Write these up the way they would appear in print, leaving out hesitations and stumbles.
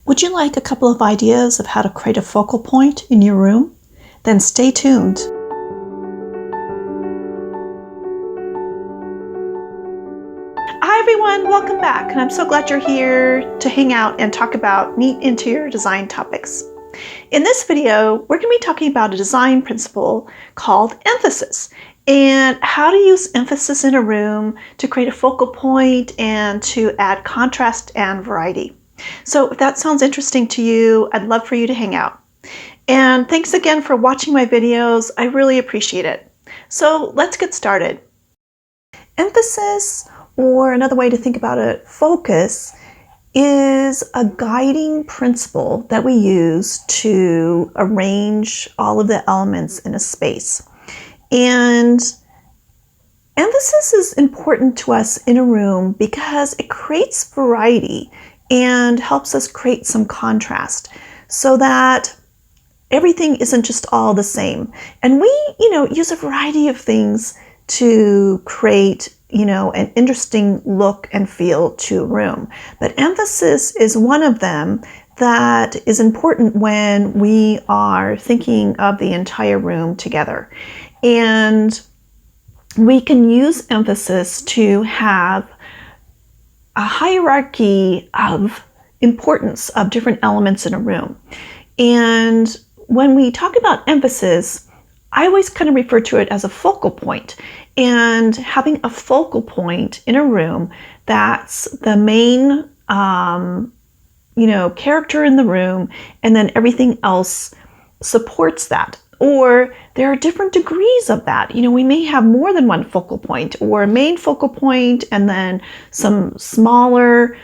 Would you like a couple of ideas of how to create a focal point in your room? Then stay tuned. Hi everyone, welcome back, and I'm so glad you're here to hang out and talk about neat interior design topics. In this video, we're going to be talking about a design principle called emphasis and how to use emphasis in a room to create a focal point and to add contrast and variety. So if that sounds interesting to you, I'd love for you to hang out. And thanks again for watching my videos. I really appreciate it. So let's get started. Emphasis, or another way to think about it, focus, is a guiding principle that we use to arrange all of the elements in a space. And emphasis is important to us in a room because it creates variety and helps us create some contrast so that everything isn't just all the same. And we, use a variety of things to create, an interesting look and feel to a room. But emphasis is one of them that is important when we are thinking of the entire room together. And we can use emphasis to have a hierarchy of importance of different elements in a room. And when we talk about emphasis, I always kind of refer to it as a focal point. And having a focal point in a room that's the main, character in the room, and then everything else supports that. Or there are different degrees of that. We may have more than one focal point, or a main focal point, and then some smaller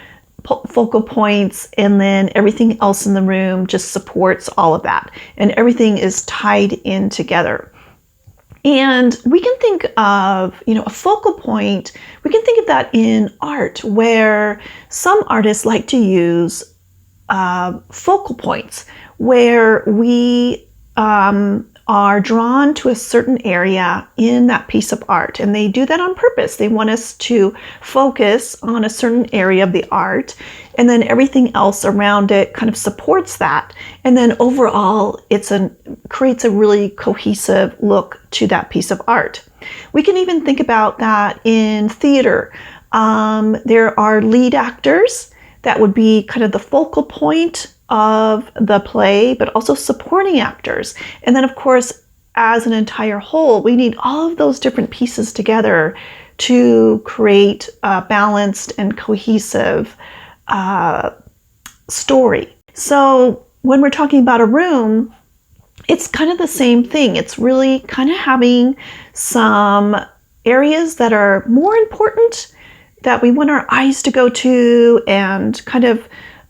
focal points, and then everything else in the room just supports all of that. And everything is tied in together. And we can think of, a focal point, we can think of that in art, where some artists like to use focal points, where we are drawn to a certain area in that piece of art. And they do that on purpose. They want us to focus on a certain area of the art, and then everything else around it kind of supports that. And then overall, creates a really cohesive look to that piece of art. We can even think about that in theater. There are lead actors that would be kind of the focal point of the play, but also supporting actors. And then, of course, as an entire whole, we need all of those different pieces together to create a balanced and cohesive story. So when we're talking about a room, it's kind of the same thing. It's really kind of having some areas that are more important that we want our eyes to go to and kind of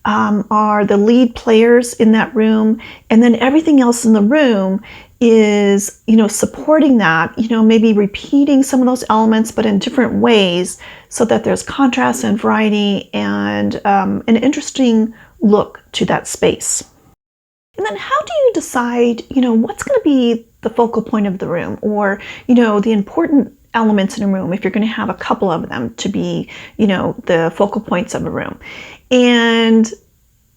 are the lead players in that room. And then everything else in the room is, supporting that, maybe repeating some of those elements, but in different ways so that there's contrast and variety and an interesting look to that space. And then how do you decide, what's going to be the focal point of the room, or, the important elements in a room if you're going to have a couple of them to be, the focal points of a room? And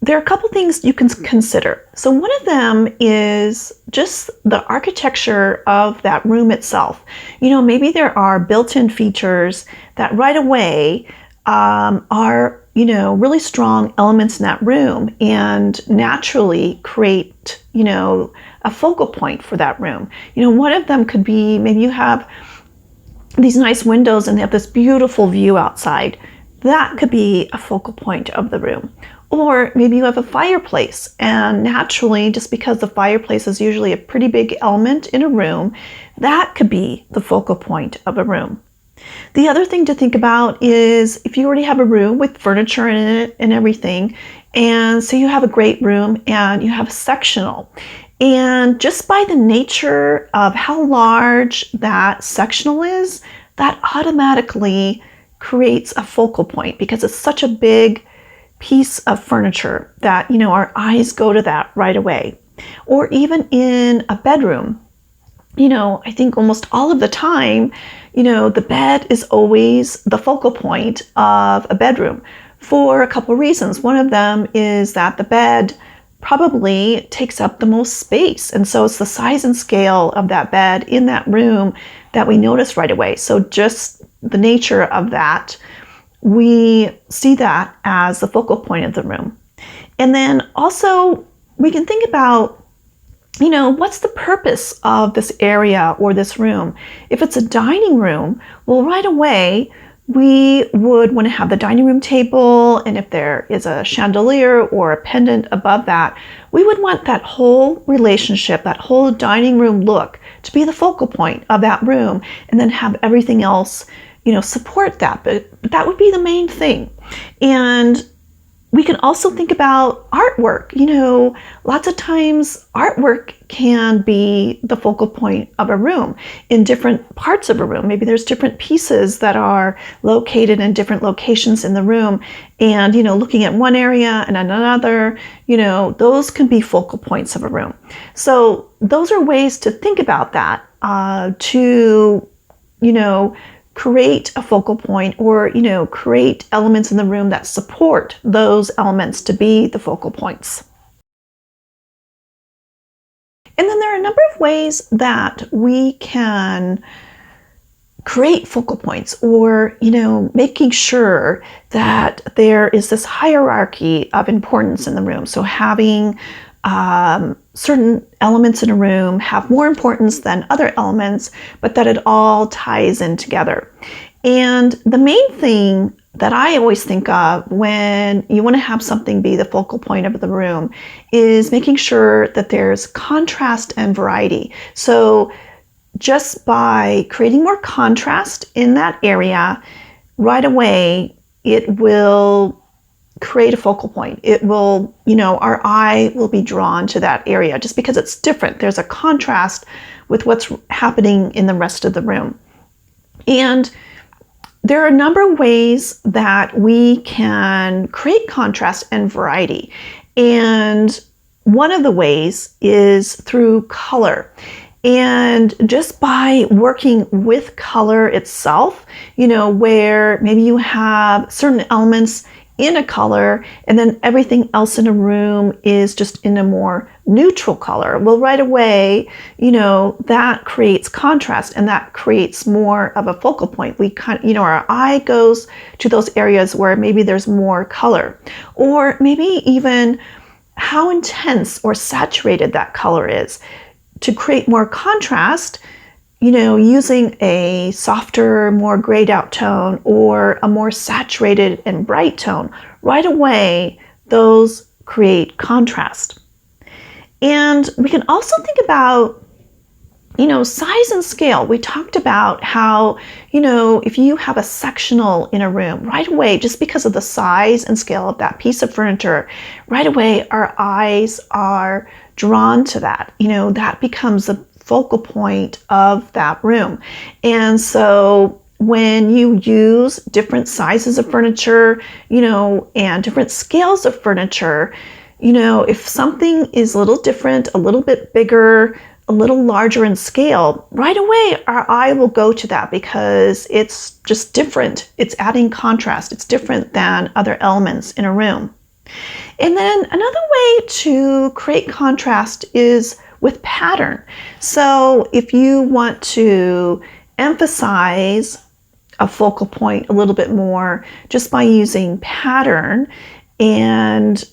there are a couple things you can consider. So one of them is just the architecture of that room itself. Maybe there are built-in features that right away are, really strong elements in that room and naturally create, a focal point for that room. One of them could be maybe you have these nice windows and they have this beautiful view outside. That could be a focal point of the room. Or maybe you have a fireplace, and naturally, just because the fireplace is usually a pretty big element in a room, that could be the focal point of a room. The other thing to think about is if you already have a room with furniture in it and everything, and so you have a great room and you have a sectional. And just by the nature of how large that sectional is, that automatically creates a focal point because it's such a big piece of furniture that, our eyes go to that right away. Or even in a bedroom, I think almost all of the time, the bed is always the focal point of a bedroom. for a couple reasons. One of them is that the bed probably takes up the most space. And so it's the size and scale of that bed in that room that we notice right away. So just the nature of that, we see that as the focal point of the room. And then also we can think about, what's the purpose of this area or this room? If it's a dining room, well, right away, we would want to have the dining room table, and if there is a chandelier or a pendant above that, we would want that whole relationship, that whole dining room look to be the focal point of that room, and then have everything else, support that. But that would be the main thing. And we can also think about artwork. Lots of times artwork can be the focal point of a room in different parts of a room. Maybe there's different pieces that are located in different locations in the room. And, looking at one area and another, those can be focal points of a room. So those are ways to think about that, to, create a focal point or, create elements in the room that support those elements to be the focal points. And then there are a number of ways that we can create focal points or, making sure that there is this hierarchy of importance in the room. So having certain elements in a room have more importance than other elements, but that it all ties in together. And the main thing that I always think of when you want to have something be the focal point of the room is making sure that there's contrast and variety. So just by creating more contrast in that area, right away, it will create a focal point. It will, our eye will be drawn to that area just because it's different. There's a contrast with what's happening in the rest of the room. And there are a number of ways that we can create contrast and variety. And one of the ways is through color. And just by working with color itself, where maybe you have certain elements in a color and then everything else in a room is just in a more neutral color. Well, right away, that creates contrast and that creates more of a focal point. We our eye goes to those areas where maybe there's more color, or maybe even how intense or saturated that color is. To create more contrast, using a softer, more grayed out tone or a more saturated and bright tone, right away, those create contrast. And we can also think about, size and scale. We talked about how, if you have a sectional in a room, right away, just because of the size and scale of that piece of furniture, right away, our eyes are drawn to that. That becomes the focal point of that room. And so when you use different sizes of furniture, and different scales of furniture, if something is a little different, a little bit bigger, a little larger in scale, right away our eye will go to that because it's just different. It's adding contrast. It's different than other elements in a room. And then another way to create contrast is with pattern. So if you want to emphasize a focal point a little bit more just by using pattern and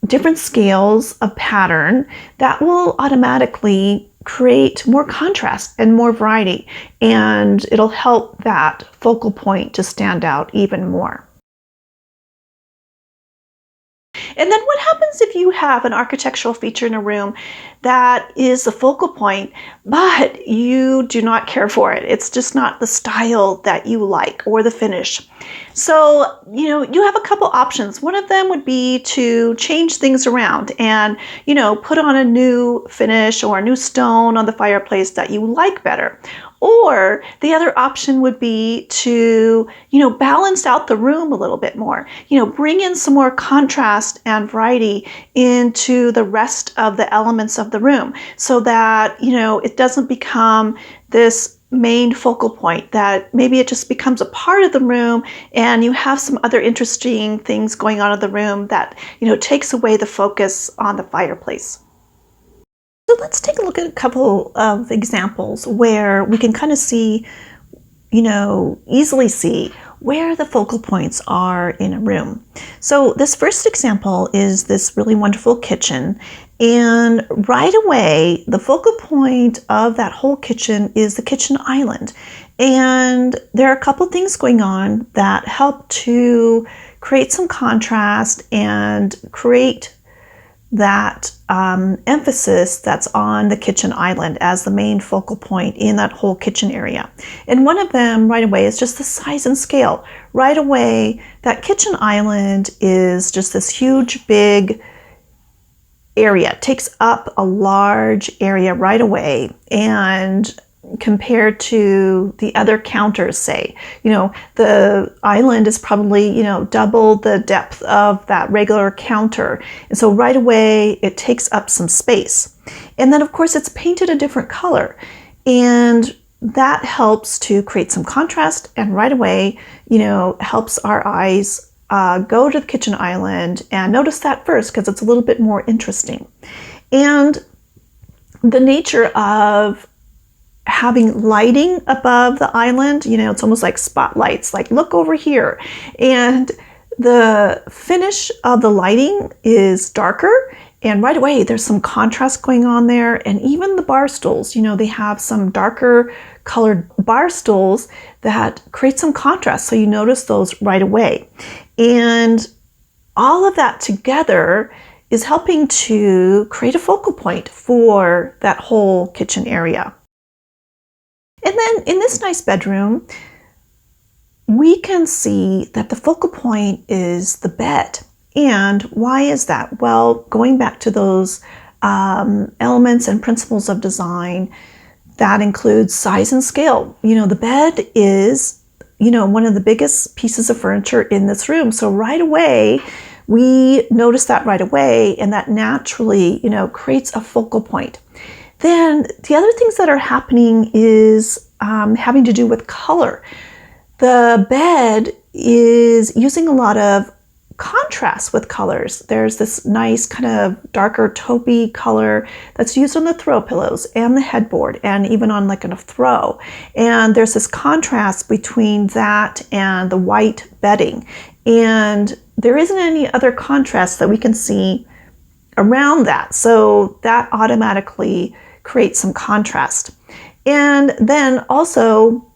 different scales of pattern, that will automatically create more contrast and more variety, and it'll help that focal point to stand out even more. And then what happens if you have an architectural feature in a room that is the focal point, but you do not care for it? It's just not the style that you like or the finish. So, you have a couple options. One of them would be to change things around and, put on a new finish or a new stone on the fireplace that you like better. Or the other option would be to, balance out the room a little bit more, bring in some more contrast and variety into the rest of the elements of the room so that, it doesn't become this main focal point, that maybe it just becomes a part of the room and you have some other interesting things going on in the room that, takes away the focus on the fireplace. So let's take a look at a couple of examples where we can kind of see, easily see where the focal points are in a room. So this first example is this really wonderful kitchen, and right away the focal point of that whole kitchen is the kitchen island. And there are a couple things going on that help to create some contrast and create that emphasis that's on the kitchen island as the main focal point in that whole kitchen area. And one of them right away is just the size and scale. Right away, that kitchen island is just this huge, big area. It takes up a large area right away, and compared to the other counters, say, the island is probably, double the depth of that regular counter. And so right away, it takes up some space. And then of course it's painted a different color, and that helps to create some contrast, and right away, helps our eyes go to the kitchen island and notice that first, because it's a little bit more interesting. And the nature of having lighting above the island, it's almost like spotlights, like look over here. And the finish of the lighting is darker, and right away there's some contrast going on there. And even the bar stools, they have some darker colored bar stools that create some contrast, so you notice those right away. And all of that together is helping to create a focal point for that whole kitchen area. And then in this nice bedroom, we can see that the focal point is the bed. And why is that? Well, going back to those elements and principles of design, that includes size and scale. The bed is, one of the biggest pieces of furniture in this room. So right away, we notice that right away, and that naturally, creates a focal point. Then the other things that are happening is having to do with color. The bed is using a lot of contrast with colors. There's this nice kind of darker taupey color that's used on the throw pillows and the headboard, and even on like a throw. And there's this contrast between that and the white bedding. And there isn't any other contrast that we can see around that. So that automatically create some contrast. And then also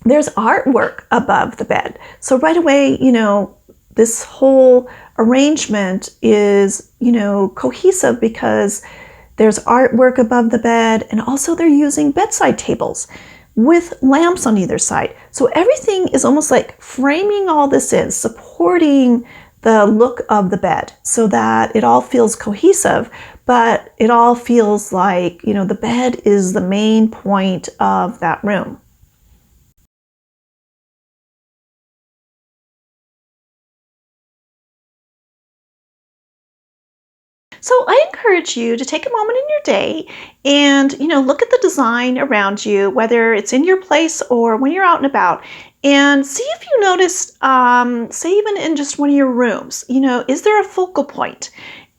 there's artwork above the bed. So right away, this whole arrangement is, cohesive, because there's artwork above the bed, and also they're using bedside tables with lamps on either side. So everything is almost like framing all this in, supporting the look of the bed so that it all feels cohesive, but it all feels like, the bed is the main point of that room. So I encourage you to take a moment in your day and, look at the design around you, whether it's in your place or when you're out and about, and see if you notice, say even in just one of your rooms, is there a focal point?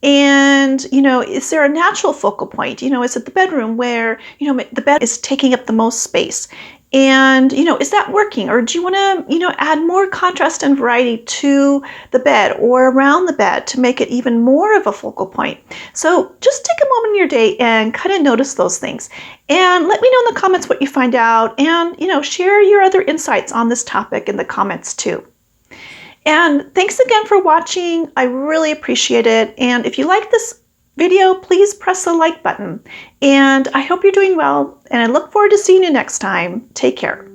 And, is there a natural focal point? Is it the bedroom where, the bed is taking up the most space? And, is that working? Or do you want to, add more contrast and variety to the bed or around the bed to make it even more of a focal point? So just take a moment in your day and kind of notice those things. And let me know in the comments what you find out, and, share your other insights on this topic in the comments too. And thanks again for watching. I really appreciate it. And if you like this video, please press the like button. And I hope you're doing well, and I look forward to seeing you next time. Take care.